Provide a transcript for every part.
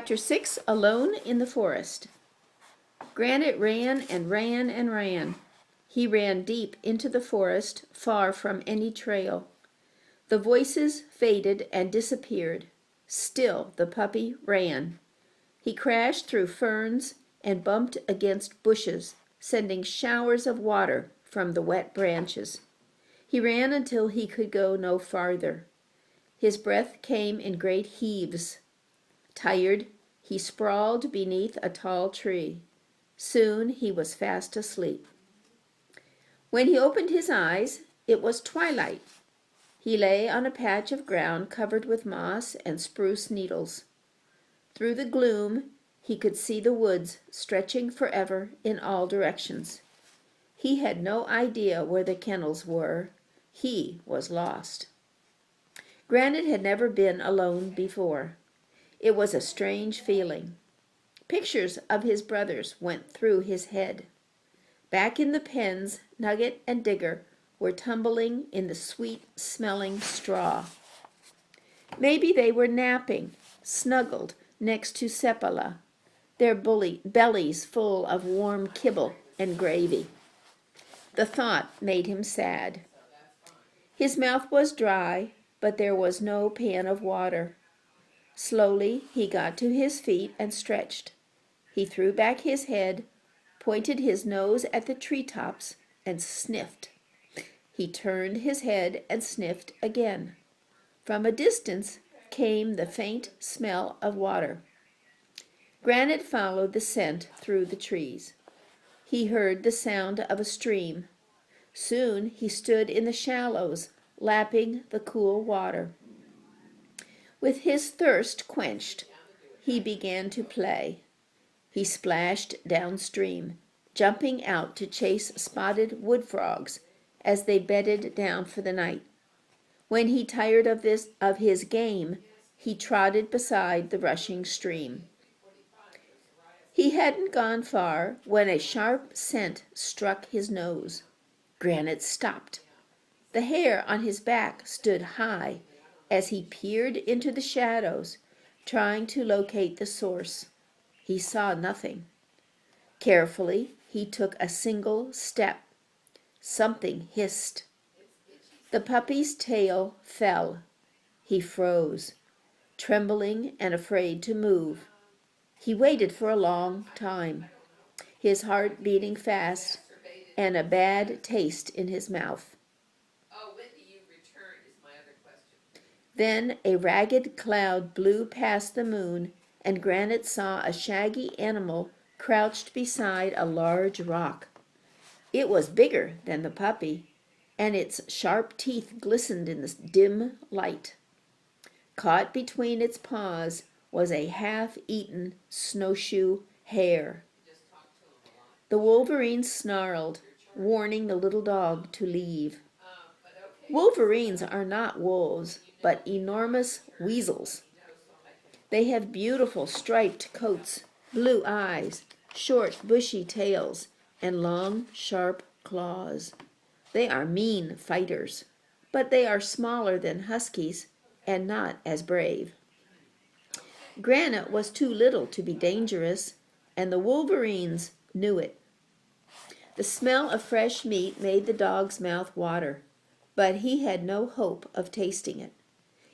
Chapter 6, Alone in the Forest. Granite ran and ran and ran. He ran deep into the forest, far from any trail. The voices faded and disappeared. Still the puppy ran. He crashed through ferns and bumped against bushes, sending showers of water from the wet branches. He ran until he could go no farther. His breath came in great heaves. Tired, he sprawled beneath a tall tree. Soon he was fast asleep. When he opened his eyes, it was twilight. He lay on a patch of ground covered with moss and spruce needles. Through the gloom, he could see the woods stretching forever in all directions. He had no idea where the kennels were. He was lost. Granite had never been alone before. It was a strange feeling. Pictures of his brothers went through his head. Back in the pens, Nugget and Digger were tumbling in the sweet-smelling straw. Maybe they were napping, snuggled next to Seppala, their bellies full of warm kibble and gravy. The thought made him sad. His mouth was dry, but there was no pan of water. Slowly he got to his feet and stretched. He threw back his head, pointed his nose at the treetops, and sniffed. He turned his head and sniffed again. From a distance came the faint smell of water. Granite followed the scent through the trees. He heard the sound of a stream. Soon he stood in the shallows, lapping the cool water. With his thirst quenched, he began to play. He splashed downstream, jumping out to chase spotted wood frogs as they bedded down for the night. When he tired of his game, he trotted beside the rushing stream. He hadn't gone far when a sharp scent struck his nose. Granite stopped. The hair on his back stood high as he peered into the shadows, trying to locate the source. He saw nothing. Carefully, he took a single step. Something hissed. The puppy's tail fell. He froze, trembling and afraid to move. He waited for a long time, his heart beating fast and a bad taste in his mouth. Then a ragged cloud blew past the moon, and Granite saw a shaggy animal crouched beside a large rock. It was bigger than the puppy, and its sharp teeth glistened in the dim light. Caught between its paws was a half-eaten snowshoe hare. The wolverine snarled, warning the little dog to leave. Wolverines are not wolves, but enormous weasels. They have beautiful striped coats, blue eyes, short bushy tails, and long, sharp claws. They are mean fighters, but they are smaller than huskies and not as brave. Granite was too little to be dangerous, and the wolverines knew it. The smell of fresh meat made the dog's mouth water, but he had no hope of tasting it.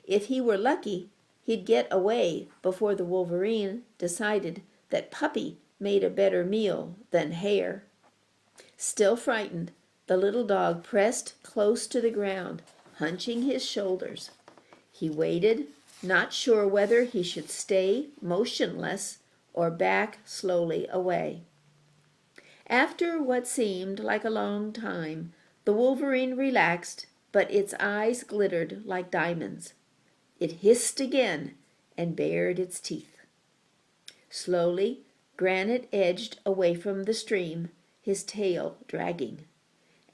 If he were lucky, he'd get away before the wolverine decided that puppy made a better meal than hare. Still frightened, the little dog pressed close to the ground, hunching his shoulders. He waited, not sure whether he should stay motionless or back slowly away. After what seemed like a long time, the wolverine relaxed, but its eyes glittered like diamonds. It hissed again and bared its teeth. Slowly, Granite edged away from the stream, his tail dragging.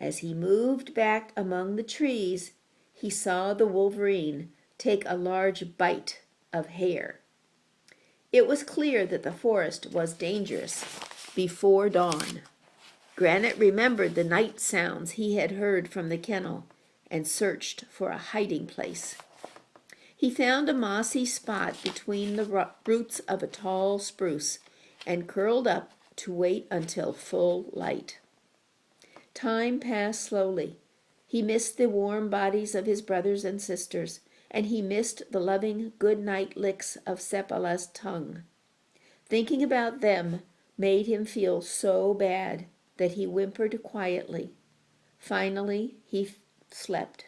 As he moved back among the trees, he saw the wolverine take a large bite of hare. It was clear that the forest was dangerous before dawn. Granite remembered the night sounds he had heard from the kennel and searched for a hiding place. He found a mossy spot between the roots of a tall spruce and curled up to wait until full light. Time passed slowly. He missed the warm bodies of his brothers and sisters, and he missed the loving good-night licks of Sepala's tongue. Thinking about them made him feel so bad that he whimpered quietly. Finally, he slept.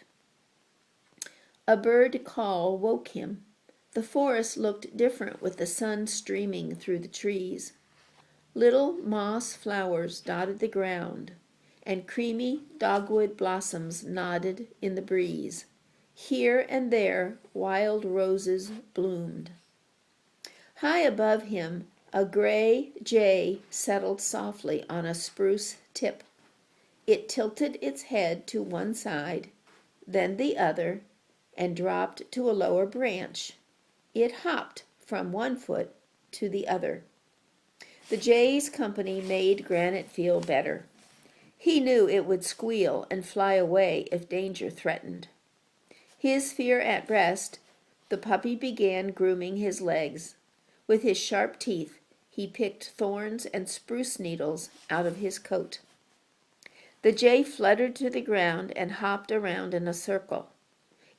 A bird call woke him. The forest looked different with the sun streaming through the trees. Little moss flowers dotted the ground, and creamy dogwood blossoms nodded in the breeze. Here and there wild roses bloomed. High above him, a gray jay settled softly on a spruce tip. It tilted its head to one side, then the other, and dropped to a lower branch. It hopped from one foot to the other. The jay's company made Granite feel better. He knew it would squeal and fly away if danger threatened. His fear at rest, the puppy began grooming his legs. With his sharp teeth, he picked thorns and spruce needles out of his coat. The jay fluttered to the ground and hopped around in a circle.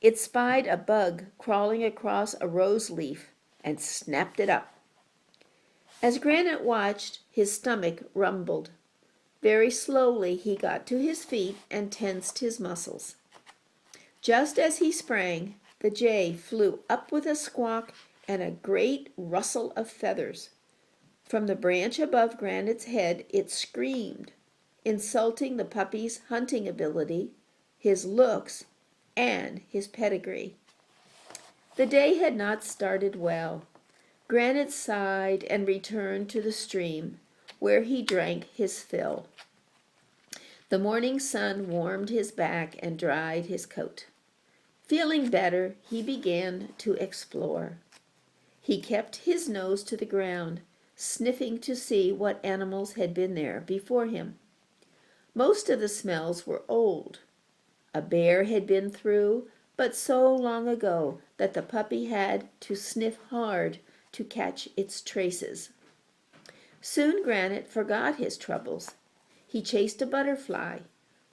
It spied a bug crawling across a rose leaf and snapped it up. As Granite watched, his stomach rumbled. Very slowly he got to his feet and tensed his muscles. Just as he sprang, the jay flew up with a squawk and a great rustle of feathers. From the branch above Granite's head it screamed, insulting the puppy's hunting ability, his looks, and his pedigree. The day had not started well. Granite sighed and returned to the stream, where he drank his fill. The morning sun warmed his back and dried his coat. Feeling better, he began to explore. He kept his nose to the ground, sniffing to see what animals had been there before him. Most of the smells were old. A bear had been through, but so long ago that the puppy had to sniff hard to catch its traces. Soon Granite forgot his troubles. He chased a butterfly,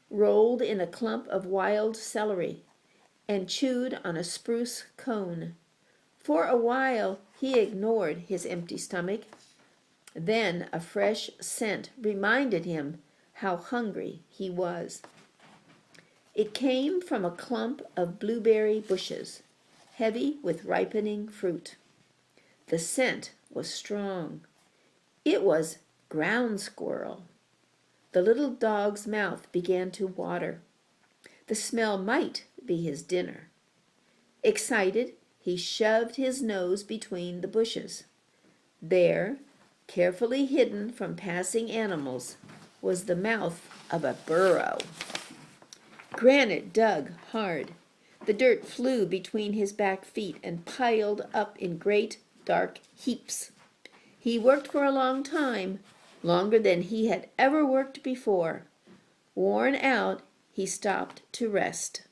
rolled in a clump of wild celery, and chewed on a spruce cone. For a while he ignored his empty stomach. Then a fresh scent reminded him how hungry he was. It came from a clump of blueberry bushes, heavy with ripening fruit. The scent was strong. It was ground squirrel. The little dog's mouth began to water. The smell might be his dinner. Excited, he shoved his nose between the bushes. There, carefully hidden from passing animals, was the mouth of a burrow. Granite dug hard. The dirt flew between his back feet and piled up in great, dark heaps. He worked for a long time, longer than he had ever worked before. Worn out, he stopped to rest.